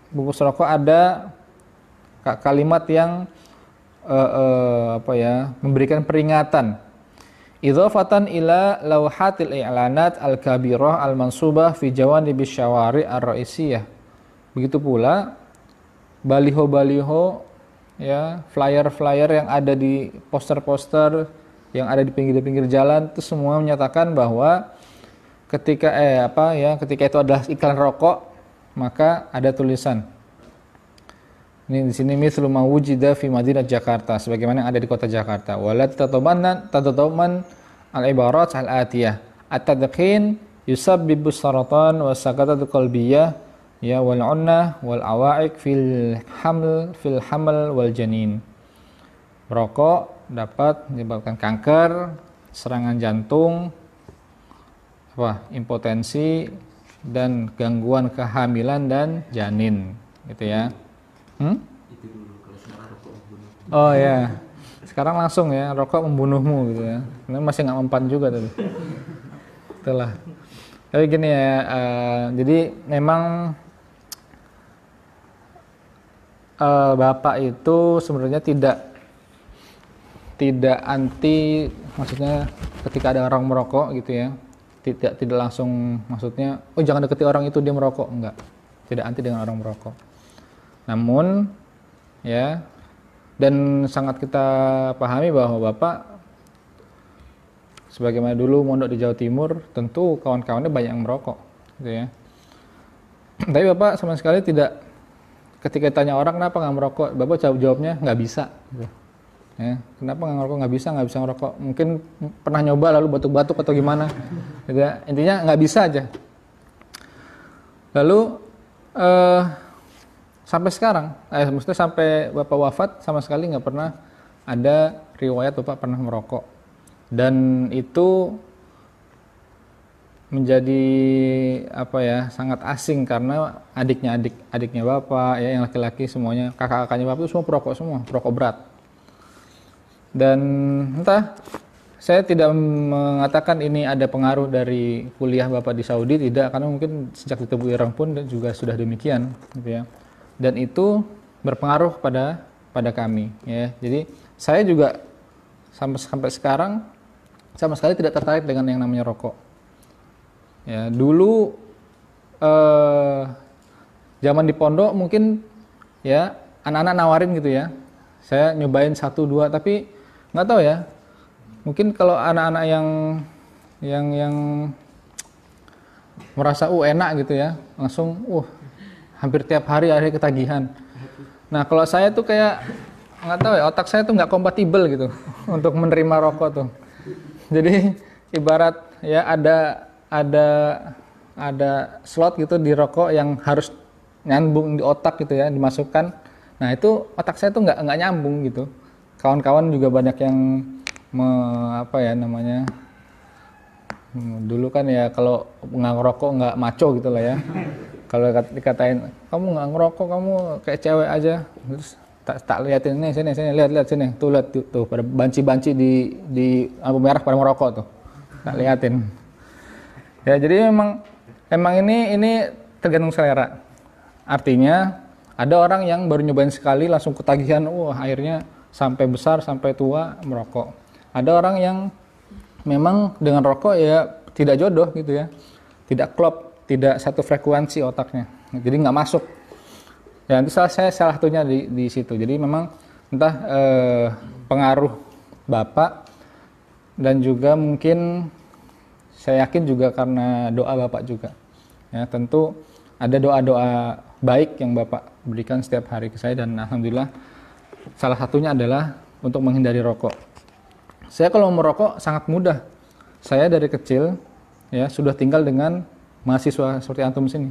bungkus rokok ada kalimat yang memberikan peringatan. Idhafatan ila lawhatil i'lanat al-kabirah al-mansubah fi jawanibis syawari' ar-ra'isiyah. Begitu pula baliho-baliho, ya, flyer-flyer yang ada di poster-poster yang ada di pinggir-pinggir jalan, itu semua menyatakan bahwa ketika itu adalah iklan rokok, maka ada tulisan. Ini di sini mislu ma wujida fi Madinah Jakarta, sebagaimana yang ada di kota Jakarta. Wala tataman al-ibarat al-atiyah. At-tadkhin yusabbibu saratan wa sakatatul qalbiyah, ya, wal unnah wal awaiq fil haml wal janin. Merokok dapat menyebabkan kanker, serangan jantung, impotensi, dan gangguan kehamilan dan janin, gitu ya. Itu dulu, kalau sekarang rokok membunuh. Oh ya, sekarang langsung ya, rokok membunuhmu gitu ya. Ini masih nggak mempan juga tadi. Itulah. Tapi gini ya, jadi memang Bapak itu sebenarnya tidak anti, maksudnya ketika ada orang merokok gitu ya, tidak langsung, maksudnya jangan deketi orang itu, dia merokok, enggak, tidak anti dengan orang merokok. Namun ya, dan sangat kita pahami bahwa Bapak sebagaimana dulu mondok di Jawa Timur, tentu kawan-kawannya banyak yang merokok gitu ya. Tapi Bapak sama sekali tidak, ketika ditanya orang kenapa nggak merokok, Bapak jawabnya nggak bisa gitu. Ya, kenapa nggak ngerokok? Nggak bisa ngerokok. Mungkin pernah nyoba lalu batuk-batuk atau gimana gitu ya. Intinya nggak bisa aja. Lalu sampai sekarang, maksudnya sampai Bapak wafat sama sekali nggak pernah ada riwayat Bapak pernah merokok. Dan itu menjadi sangat asing karena adiknya Bapak ya, yang laki-laki semuanya, kakak-kakaknya Bapak itu semua perokok berat. Dan entah, saya tidak mengatakan ini ada pengaruh dari kuliah Bapak di Saudi, tidak, karena mungkin sejak di Tebu Ireng pun juga sudah demikian gitu ya. Dan itu berpengaruh pada kami ya. Jadi saya juga sampai sekarang sama sekali tidak tertarik dengan yang namanya rokok. Ya, dulu zaman di pondok mungkin ya anak-anak nawarin gitu ya. Saya nyobain 1-2, tapi nggak tahu ya. Mungkin kalau anak-anak yang merasa enak gitu ya, langsung hampir tiap hari akhirnya ketagihan. Nah, kalau saya tuh kayak nggak tahu ya, otak saya tuh nggak kompatibel gitu untuk menerima rokok tuh. Jadi ibarat ya ada slot gitu di rokok yang harus nyambung di otak gitu ya, dimasukkan. Nah, itu otak saya tuh nggak nyambung gitu. Kawan-kawan juga banyak yang dulu kan ya, kalau nggak ngerokok nggak maco gitu lah ya. Kalau dikatain kamu nggak ngerokok, kamu kayak cewek aja. Terus tak liatin nih, sini lihat sini, tuh lihat tuh pada banci-banci di lampu merah pada merokok tuh. Tak liatin. Ya, jadi emang ini tergantung selera. Artinya ada orang yang baru nyobain sekali langsung ketagihan, akhirnya sampai besar sampai tua merokok. Ada orang yang memang dengan rokok ya tidak jodoh gitu ya, tidak klop, tidak satu frekuensi otaknya, jadi nggak masuk. Ya, itu saya salah satunya di situ. Jadi memang entah pengaruh Bapak, dan juga mungkin saya yakin juga karena doa Bapak juga. Ya, tentu ada doa-doa baik yang Bapak berikan setiap hari ke saya, dan alhamdulillah salah satunya adalah untuk menghindari rokok. Saya kalau merokok sangat mudah. Saya dari kecil ya sudah tinggal dengan mahasiswa seperti antum sini.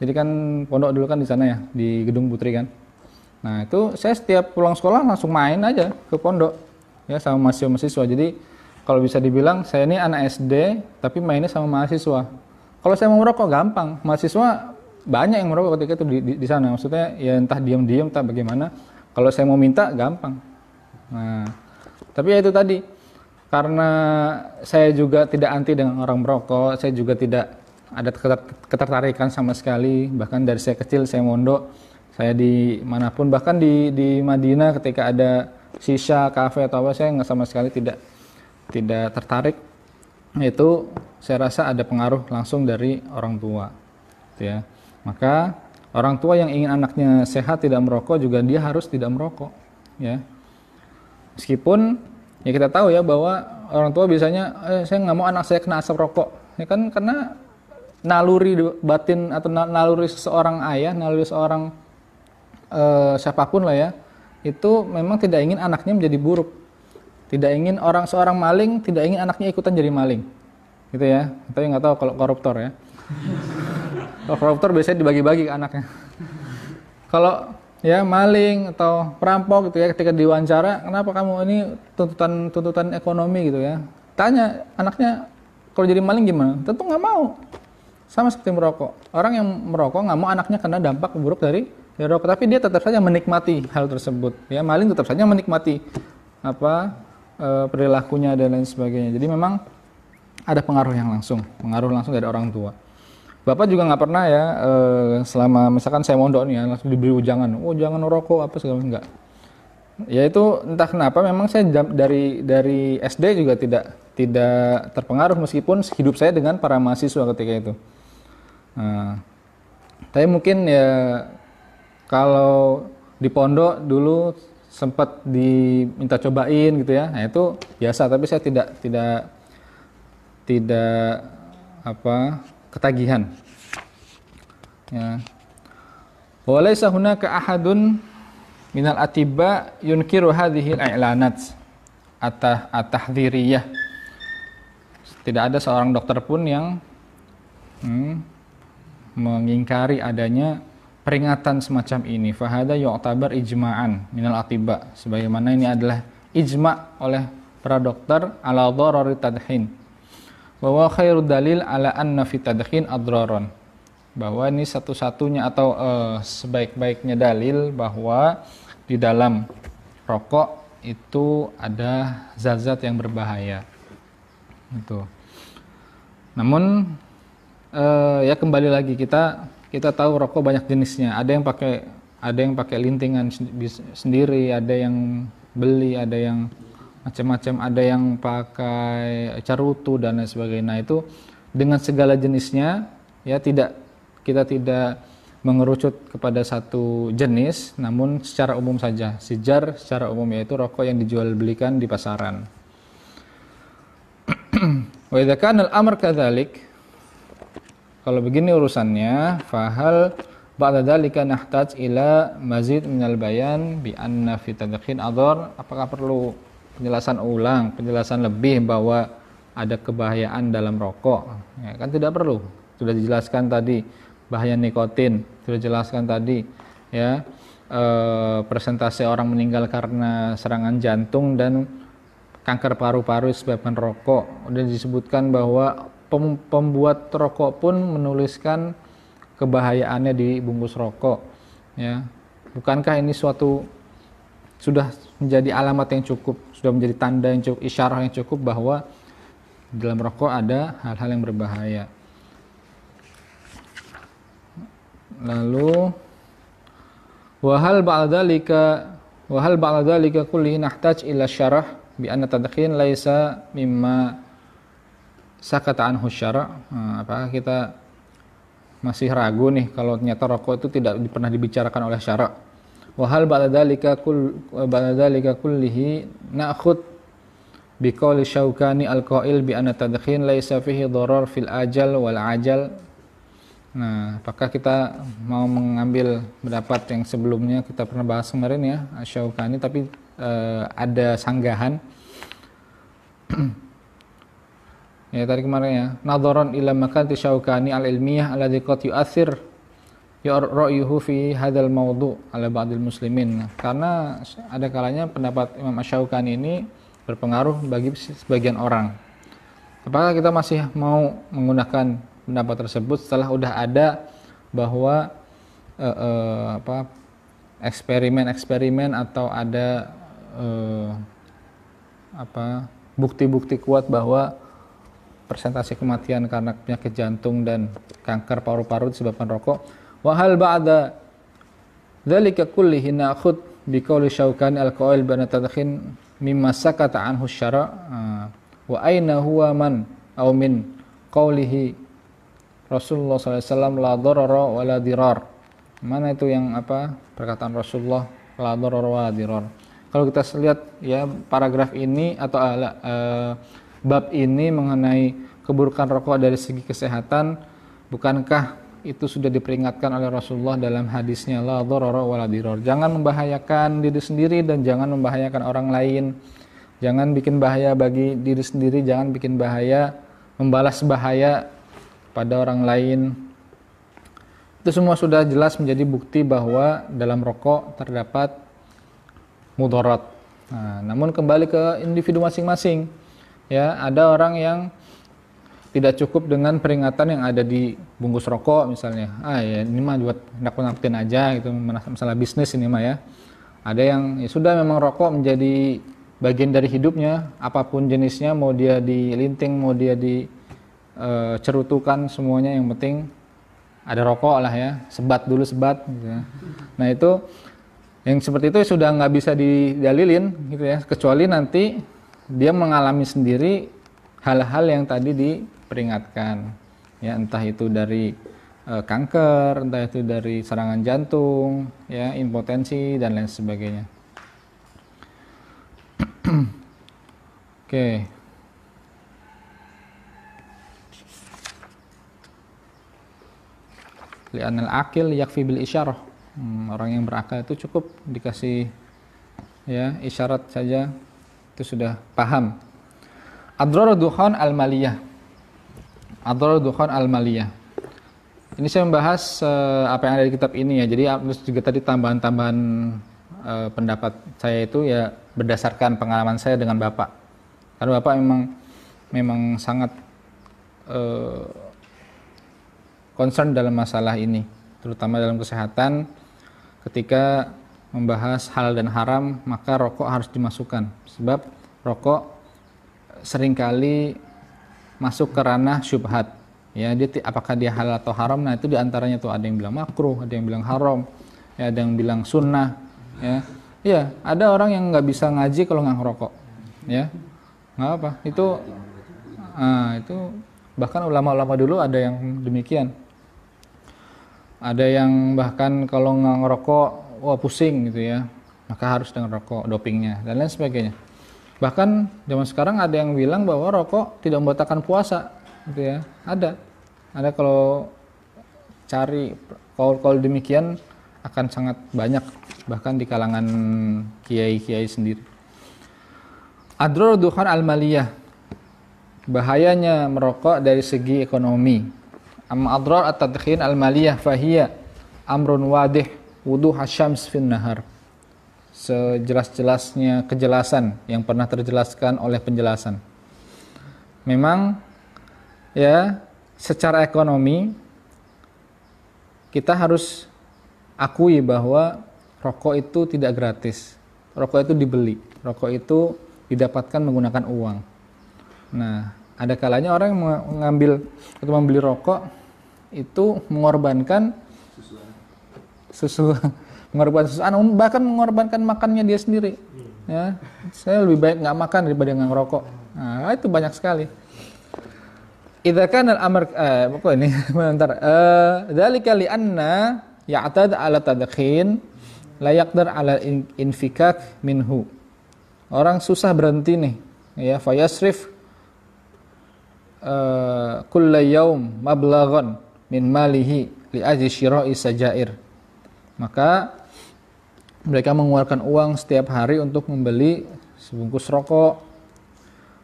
Jadi kan pondok dulu kan di sana ya, di Gedung Putri kan. Nah, itu saya setiap pulang sekolah langsung main aja ke pondok ya sama mahasiswa. Jadi kalau bisa dibilang saya ini anak SD tapi mainnya sama mahasiswa. Kalau saya mau merokok gampang, mahasiswa banyak yang merokok ketika itu di sana. Maksudnya ya entah diam-diam entah bagaimana. Kalau saya mau minta gampang. Nah, tapi ya itu tadi, karena saya juga tidak anti dengan orang merokok, saya juga tidak ada ketertarikan sama sekali. Bahkan dari saya kecil saya mondok, saya di manapun, bahkan di Madinah ketika ada shisha, kafe atau apa, saya nggak sama sekali tidak tertarik. Itu saya rasa ada pengaruh langsung dari orang tua, gitu ya. Maka orang tua yang ingin anaknya sehat tidak merokok juga dia harus tidak merokok, ya. Meskipun ya kita tahu ya bahwa orang tua biasanya saya nggak mau anak saya kena asap rokok, ya kan, karena naluri batin atau naluri seseorang ayah, naluri seorang siapapun lah ya, itu memang tidak ingin anaknya menjadi buruk, tidak ingin seorang maling tidak ingin anaknya ikutan jadi maling, gitu ya. Tapi nggak tahu kalau koruptor ya. Kalau koruptor biasanya dibagi-bagi ke anaknya. Kalau ya maling atau perampok gitu ya, ketika diwawancara, kenapa kamu ini tuntutan ekonomi gitu ya, tanya anaknya, kalau jadi maling gimana? Tentu nggak mau. Sama seperti merokok, orang yang merokok nggak mau anaknya kena dampak buruk dari rokok, tapi dia tetap saja menikmati hal tersebut ya. Maling tetap saja menikmati perilakunya dan lain sebagainya. Jadi memang ada pengaruh langsung dari orang tua. Bapak juga nggak pernah ya, selama misalkan saya mondok nih ya, langsung diberi ujangan, jangan merokok apa segala, enggak. Ya itu entah kenapa memang saya dari SD juga tidak terpengaruh, meskipun hidup saya dengan para mahasiswa ketika itu. Nah, tapi mungkin ya kalau di pondok dulu sempat diminta cobain gitu ya, nah itu biasa, tapi saya tidak ketagihan. Ya. Walaysa hunaka ahadun minal atibba yunkiru hadhihi al-i'lanat at-tahdhiriyah. Tidak ada seorang dokter pun yang mengingkari adanya peringatan semacam ini. Fahada yu'tabar ijma'an minal atibba, sebagaimana ini adalah ijma' oleh para dokter ala dharari tadkhin. Bahwa khairud dalil ala anna fi tadkhin adraran, bahwa ini satu-satunya atau sebaik-baiknya dalil bahwa di dalam rokok itu ada zat-zat yang berbahaya. Itu. Namun ya kembali lagi kita tahu rokok banyak jenisnya. Ada yang pakai lintingan sendiri, ada yang beli, ada yang macam-macam, ada yang pakai carutu dan lain sebagainya. Nah, itu dengan segala jenisnya ya, kita tidak mengerucut kepada satu jenis, namun secara umum saja. Sijar secara umum yaitu rokok yang dijual belikan di pasaran. Wa idza kana al-amr kadzalik, kalau begini urusannya, fahal ba'da dzalika nahtaj ila mazid minal bayan bi anna fi tadkhin adhar, apakah perlu penjelasan lebih bahwa ada kebahayaan dalam rokok? Ya, kan tidak perlu. Sudah dijelaskan tadi bahaya nikotin, sudah dijelaskan tadi ya, persentase orang meninggal karena serangan jantung dan kanker paru-paru disebabkan rokok. Sudah disebutkan bahwa pembuat rokok pun menuliskan kebahayaannya di bungkus rokok ya. Bukankah ini sudah menjadi alamat yang cukup, sudah menjadi tanda yang cukup, isyarah yang cukup bahwa dalam rokok ada hal-hal yang berbahaya. Lalu wahal ba'da dzalika kulli nahtaj ila syarah bi anna tadkhin laisa mimma sakata anhu syara'. Apakah kita masih ragu nih kalau ternyata rokok itu tidak pernah dibicarakan oleh syara'? Wahal ba'da dzalika kullihi na'khud biqauli Syaukani al-qail bi anna tadkhin laisa fihi dharar fil ajal wal ajal. Nah, apakah kita mau mengambil pendapat yang sebelumnya kita pernah bahas kemarin ya, Syaukani, tapi ada sanggahan. Ya tadi kemarin ya, nadharan ila makati Syaukani al-ilmiyah alladhi qad yu'athir ra'yuhu fi hadzal mawdu' ala ba'dil muslimin. Karena ada kalanya pendapat Imam Syaukani ini berpengaruh bagi sebagian orang. Apakah kita masih mau menggunakan pendapat tersebut setelah udah ada bahwa eksperimen atau ada bukti-bukti kuat bahwa persentase kematian karena penyakit jantung dan kanker paru-paru disebabkan rokok. Wa hal ba'da dzalika kullihi na'khud bi qouli Syaukani al-qail bi anna tadkhin mimma sakata anhu syara' wa aina huwa man aw min qaulihi Rasulullah sallallahu alaihi wasallam la darara wa la dirar. Mana itu yang apa perkataan Rasulullah la darara wa la dirar. Kalau kita lihat ya paragraf ini atau bab ini mengenai keburukan rokok dari segi kesehatan, bukankah itu sudah diperingatkan oleh Rasulullah dalam hadisnya la dharara wala dirar. Jangan membahayakan diri sendiri dan jangan membahayakan orang lain. Jangan bikin bahaya bagi diri sendiri, jangan bikin bahaya, membalas bahaya pada orang lain. Itu semua sudah jelas menjadi bukti bahwa dalam rokok terdapat mudarat. Nah, namun kembali ke individu masing-masing. Ya, ada orang yang tidak cukup dengan peringatan yang ada di bungkus rokok misalnya. Ya ini mah buat nakut-nakutin aja gitu, masalah bisnis ini mah ya. Ada yang ya sudah memang rokok menjadi bagian dari hidupnya, apapun jenisnya, mau dia dilinting, mau dia dicerutukan, semuanya yang penting ada rokok lah ya, sebat dulu sebat gitu ya. Nah itu yang seperti itu sudah nggak bisa didalilin gitu ya, kecuali nanti dia mengalami sendiri hal-hal yang tadi diperingatkan ya, entah itu dari kanker, entah itu dari serangan jantung ya, impotensi dan lain sebagainya. Oke. Li'anal akil yakfi bil isyarah. Orang yang berakal itu cukup dikasih ya isyarat saja itu sudah paham. Adrar dukhan al-maliyah. Adrar dukhan al-maliyah. Ini saya membahas apa yang ada di kitab ini ya. Jadi terus juga tadi tambahan-tambahan pendapat saya itu ya berdasarkan pengalaman saya dengan Bapak. Karena Bapak memang sangat concern dalam masalah ini, terutama dalam kesehatan. Ketika membahas halal dan haram, maka rokok harus dimasukkan. Sebab rokok seringkali masuk ke ranah syubhat. Ya, apakah dia halal atau haram? Nah, itu diantaranya tuh ada yang bilang makruh, ada yang bilang haram, ya, ada yang bilang sunnah. Ya, iya, ada orang yang nggak bisa ngaji kalau nggak ngerokok. Ya, nggak apa. Itu bahkan ulama-ulama dulu ada yang demikian. Ada yang bahkan kalau nggak ngerokok, wah pusing gitu ya, maka harus dengan rokok, dopingnya dan lain sebagainya. Bahkan zaman sekarang ada yang bilang bahwa rokok tidak membatalkan puasa, gitu ya. Ada kalau cari kaul demikian akan sangat banyak, bahkan di kalangan kiai-kiai sendiri. Adrar dukhan al-maliyah, bahayanya merokok dari segi ekonomi. Amma adrar at-tadkhin al-maliyah fahiya amrun wadih wuduh asyams fin nahar. Sejelas-jelasnya kejelasan yang pernah terjelaskan oleh penjelasan. Memang ya secara ekonomi kita harus akui bahwa rokok itu tidak gratis. Rokok itu dibeli. Rokok itu didapatkan menggunakan uang. Nah, ada kalanya orang yang mengambil atau membeli rokok itu mengorbankan susu, bahkan mengorbankan makannya dia sendiri. Ya, saya lebih baik nggak makan daripada nggak ngerokok. Nah, itu banyak sekali. Idza kana al-amr ini bentar. Dzalika li anna ya'tad 'ala tadkhin la yaqdar 'ala infikak minhu. Orang susah berhenti nih, ya, fayasrif kulla yaum mablaghan min malihi li ajli syira'i sajair. Maka mereka mengeluarkan uang setiap hari untuk membeli sebungkus rokok.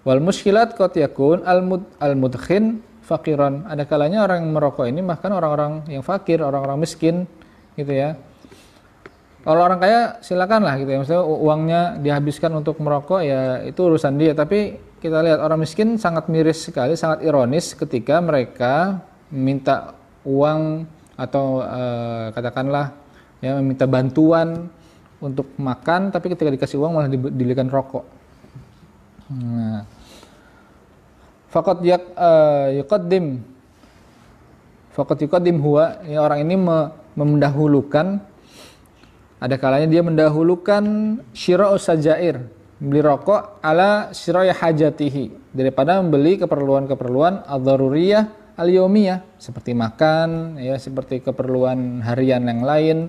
Wal muskilat qad yakun al-mudkhin faqiran. Ada kalanya orang yang merokok ini bahkan orang-orang yang fakir, orang-orang miskin gitu ya. Kalau orang kaya silakanlah gitu ya. Maksudnya uangnya dihabiskan untuk merokok ya itu urusan dia, tapi kita lihat orang miskin sangat miris sekali, sangat ironis ketika mereka minta uang atau katakanlah ya meminta bantuan untuk makan, tapi ketika dikasih uang malah dibelikan rokok. Nah, faqad yuqaddim huwa, ya, orang ini mendahulukan, ada kalanya dia mendahulukan syira'us sajair, beli rokok ala syira'i hajatihi, daripada membeli keperluan-keperluan ad-daruriyah al-yaumiyah, seperti makan, ya, seperti keperluan harian yang lain,